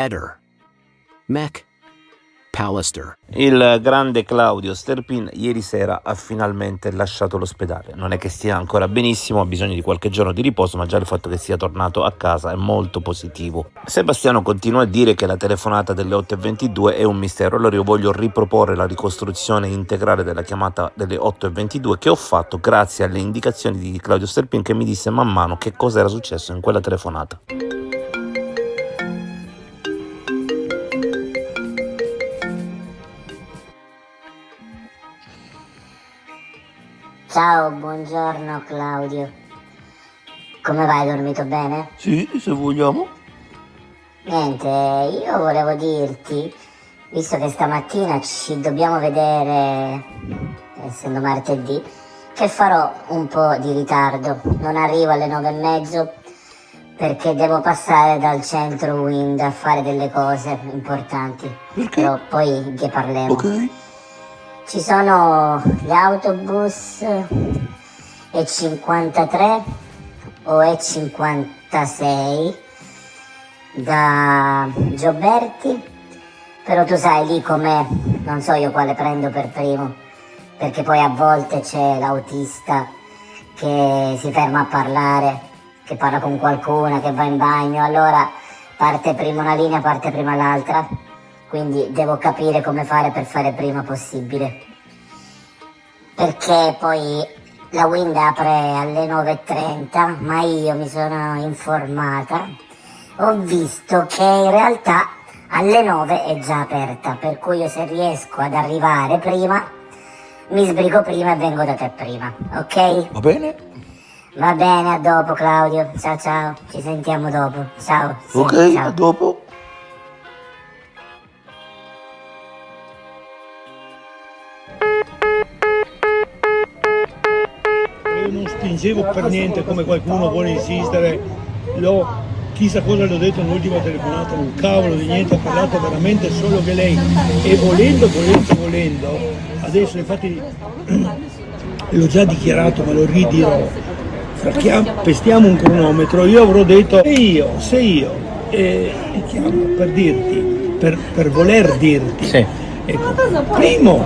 Eder. Mech. Pallister. Il grande Claudio Sterpin ieri sera ha finalmente lasciato l'ospedale. Non è che stia ancora benissimo, ha bisogno di qualche giorno di riposo, ma già il fatto che sia tornato a casa è molto positivo. Sebastiano continua a dire che la telefonata delle 8:22 è un mistero. Allora io voglio riproporre la ricostruzione integrale della chiamata delle 8:22 che ho fatto grazie alle indicazioni di Claudio Sterpin, che mi disse man mano che cosa era successo in quella telefonata. Ciao, buongiorno Claudio. Come vai, hai dormito bene? Sì, se vogliamo. Niente, io volevo dirti, visto che stamattina ci dobbiamo vedere, essendo martedì, che farò un po' di ritardo. Non arrivo alle 9:30 perché devo passare dal centro Wind a fare delle cose importanti. Perché? Però poi che parliamo. Ok. Ci sono gli autobus E53 o E56 da Gioberti, però tu sai lì com'è, non so io quale prendo per primo, perché poi a volte c'è l'autista che si ferma a parlare, che parla con qualcuno, che va in bagno, allora parte prima una linea, parte prima l'altra. Quindi devo capire come fare per fare prima possibile, perché poi la Wind apre alle 9:30, ma io mi sono informata, ho visto che in realtà alle 9 è già aperta, per cui io se riesco ad arrivare prima mi sbrigo prima e vengo da te prima, ok? Va bene? Va bene, a dopo Claudio, ciao ciao, ci sentiamo dopo, ciao. Sì, Ok, ciao. a dopo. Io non spingevo per niente come qualcuno vuole insistere, chissà cosa le ho detto nell'ultima telefonata, un cavolo di niente, ha parlato veramente solo che lei, e volendo, adesso infatti l'ho già dichiarato ma lo ridirò, pestiamo un cronometro, io avrò detto se io chiamo per dirti, per voler dirti. Sì. Ecco, primo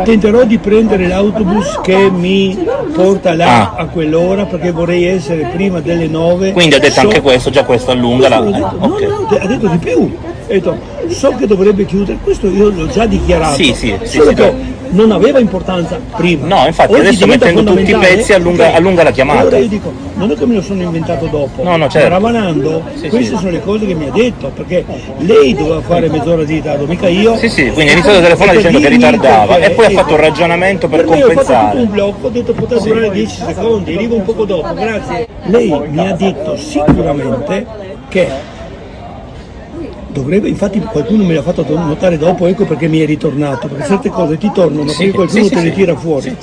tenterò di prendere l'autobus che mi porta là a quell'ora perché vorrei essere prima delle 9. Quindi ha detto anche questo, già questo allunga la... ok. No, ha detto di più. Ha detto, so che dovrebbe chiudere, questo io l'ho già dichiarato. Sì, Solo che non aveva importanza prima. No, infatti Oggi adesso diventa mettendo tutti i fondamentale. pezzi allunga la chiamata. Allora io dico, non è che me lo sono inventato dopo. No, certo. Ravanando, Sì, queste sì. sono le cose che mi ha detto, perché lei doveva fare mezz'ora di ritardo, mica io. Sì, quindi ha iniziato a telefonare dicendo che ritardava e poi ha fatto un ragionamento per me ho fatto compensare. tutto un blocco, ho detto potrà durare 10 secondi, arrivo un poco dopo, grazie. Lei mi ha detto sicuramente che dovrebbe, infatti qualcuno me l'ha fatto notare dopo, ecco perché mi è ritornato, perché certe cose ti tornano, perché qualcuno te le tira fuori.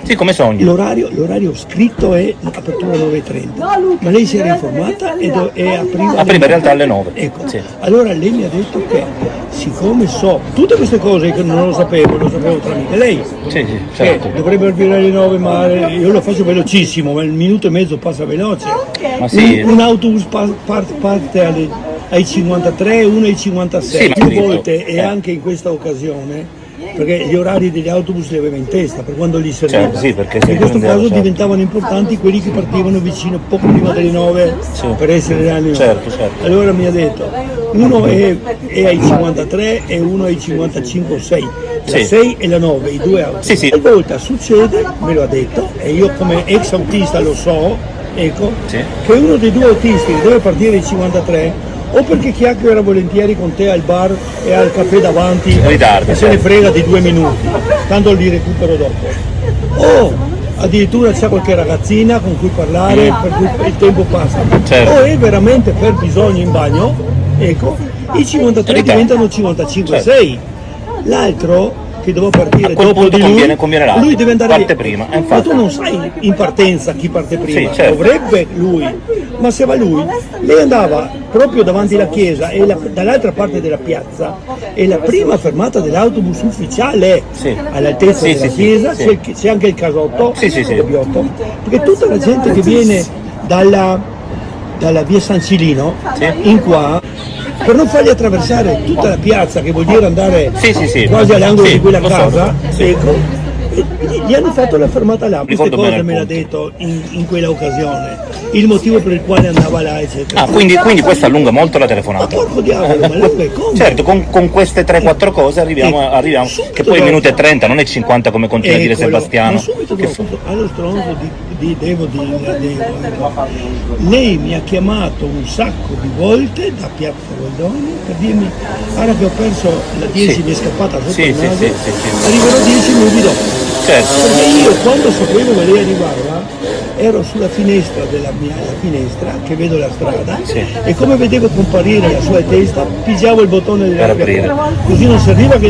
Sì, come sogni. L'orario scritto è apertura 9:30, ma lei si era informata e apriva in realtà alle 9. Ecco, Sì. allora lei mi ha detto che siccome so tutte queste cose che non lo sapevo tramite lei, Sì, certo. che dovrebbe arrivare alle 9, ma io lo faccio velocissimo, ma il minuto e mezzo passa veloce. Ma sì. Un autobus parte ai 53, uno ai 56, Sì, ma più scritto. volte e anche in questa occasione, perché gli orari degli autobus li aveva in testa per quando gli serviva. Certo, sì, perché in questo caso certo. diventavano importanti quelli che partivano vicino poco prima delle 9 per essere reali. Certo. Allora mi ha detto, uno è ai 53 e uno ai 55 o 6, la 6 e la 9, i due autobus. Sì. Talvolta succede, me lo ha detto, e io come ex autista lo so, ecco, che uno dei due autisti che deve partire ai 53 o perché chiacchiera volentieri con te al bar e al caffè davanti Ritardo, e se ne frega di 2 minuti, tanto li recupero dopo, o addirittura c'è qualche ragazzina con cui parlare per cui il tempo passa, Certo. o è veramente per bisogno in bagno, ecco, i 53 diventano 55-6, l'altro che doveva partire A quel dopo punto di lui, conviene l'altro, lui deve andare parte via. prima, Ma infatti. tu non sai in partenza chi parte prima, Sì, certo. dovrebbe lui, ma se va lui, lei andava proprio davanti alla chiesa e dall'altra parte della piazza è la prima fermata dell'autobus ufficiale, all'altezza della chiesa, c'è anche il casotto, Biotto, perché tutta la gente che viene dalla via San Cilino in qua per non fargli attraversare tutta la piazza, che vuol dire andare Sì. quasi all'angolo Sì, di quella lo so. casa, Sì. ecco, e gli hanno fatto la fermata là. Queste Ricordo bene cose il me l'ha punto. detto in quella occasione, il motivo per il quale andava là, eccetera. Ah, quindi questo allunga molto la Ma telefonata. porco diavolo, ma lunga e come? Certo, con queste 3-4 cose arriviamo, Subito che poi dopo. minuto e 30, non è 50 come continua a dire Eccolo, Sebastiano. ma subito Che dopo, allo stronzo devo dire, lei mi ha chiamato un sacco di volte da Piazza Goldoni per dirmi: ora che ho perso la 10 Sì. mi è scappata sotto Sì, il sì, naso, sì, sì. arriverò 10 minuti dopo. Certo. Perché io quando sapevo che lei arrivava ero sulla finestra della mia finestra, che vedo la strada, Sì. e come vedevo comparire la sua testa pigiavo il bottone Per aprire. così non serviva che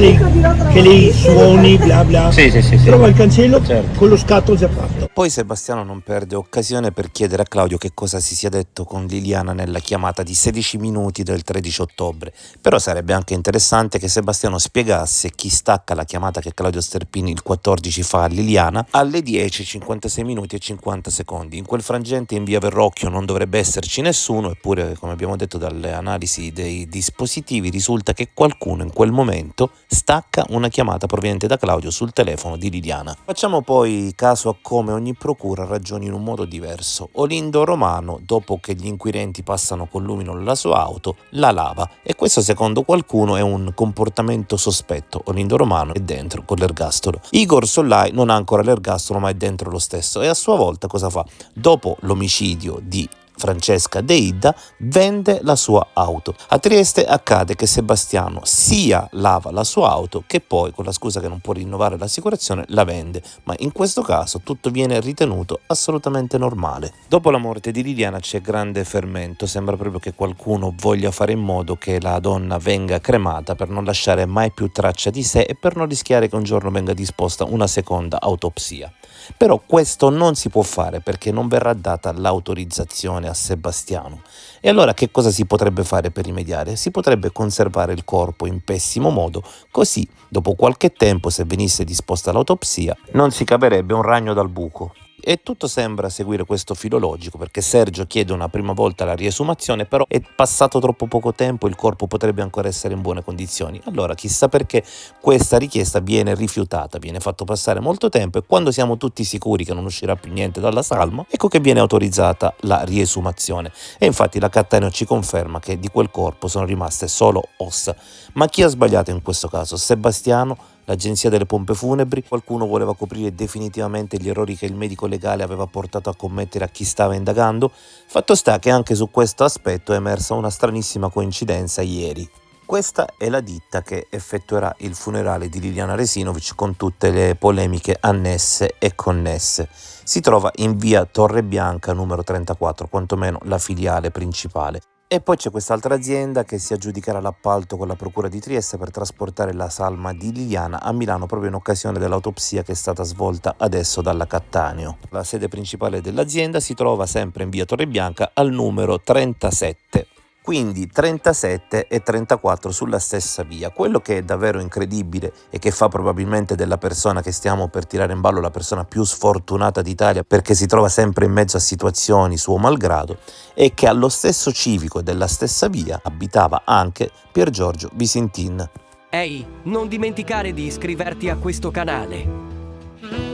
lei suoni bla bla, Sì. trova il cancello Certo. con lo scatto già fatto. Poi Sebastiano non perde occasione per chiedere a Claudio che cosa si sia detto con Liliana nella chiamata di 16 minuti del 13 ottobre. Però sarebbe anche interessante che Sebastiano spiegasse chi stacca la chiamata che Claudio Sterpini il 14 fa a Liliana alle 10, 56 minuti e 50 secondi. In quel frangente in via Verrocchio non dovrebbe esserci nessuno, eppure, come abbiamo detto dalle analisi dei dispositivi, risulta che qualcuno in quel momento stacca una chiamata proveniente da Claudio sul telefono di Liliana. Facciamo poi caso a come ogni procura ragioni in un modo diverso. Olindo Romano, dopo che gli inquirenti passano con lumino la sua auto, la lava, e questo secondo qualcuno è un comportamento sospetto. Olindo Romano è dentro con l'ergastolo. Igor Sollai non ha ancora l'ergastolo ma è dentro lo stesso, e a sua volta cosa fa? Dopo l'omicidio di Francesca Deidda vende la sua auto. A Trieste accade che Sebastiano sia lava la sua auto che poi, con la scusa che non può rinnovare l'assicurazione, la vende, ma in questo caso tutto viene ritenuto assolutamente normale. Dopo la morte di Liliana c'è grande fermento, sembra proprio che qualcuno voglia fare in modo che la donna venga cremata per non lasciare mai più traccia di sé e per non rischiare che un giorno venga disposta una seconda autopsia. Però questo non si può fare perché non verrà data l'autorizzazione a Sebastiano. E allora che cosa si potrebbe fare per rimediare? Si potrebbe conservare il corpo in pessimo modo, così dopo qualche tempo, se venisse disposta l'autopsia, non si caverebbe un ragno dal buco. E tutto sembra seguire questo filo logico, perché Sergio chiede una prima volta la riesumazione, però è passato troppo poco tempo, il corpo potrebbe ancora essere in buone condizioni. Allora chissà perché questa richiesta viene rifiutata, viene fatto passare molto tempo, e quando siamo tutti sicuri che non uscirà più niente dalla salma, ecco che viene autorizzata la riesumazione. E infatti la Cattaneo ci conferma che di quel corpo sono rimaste solo ossa. Ma chi ha sbagliato in questo caso? Sebastiano? L'agenzia delle pompe funebri? Qualcuno voleva coprire definitivamente gli errori che il medico legale aveva portato a commettere a chi stava indagando? Fatto sta che anche su questo aspetto è emersa una stranissima coincidenza ieri. Questa è la ditta che effettuerà il funerale di Liliana Resinovic con tutte le polemiche annesse e connesse. Si trova in via Torre Bianca numero 34, quantomeno la filiale principale. E poi c'è quest'altra azienda che si aggiudicherà l'appalto con la Procura di Trieste per trasportare la salma di Liliana a Milano proprio in occasione dell'autopsia che è stata svolta adesso dalla Cattaneo. La sede principale dell'azienda si trova sempre in via Torre Bianca al numero 37. Quindi 37 e 34 sulla stessa via. Quello che è davvero incredibile e che fa probabilmente della persona che stiamo per tirare in ballo la persona più sfortunata d'Italia, perché si trova sempre in mezzo a situazioni suo malgrado, è che allo stesso civico della stessa via abitava anche Pier Giorgio Visintin. Ehi, non dimenticare di iscriverti a questo canale.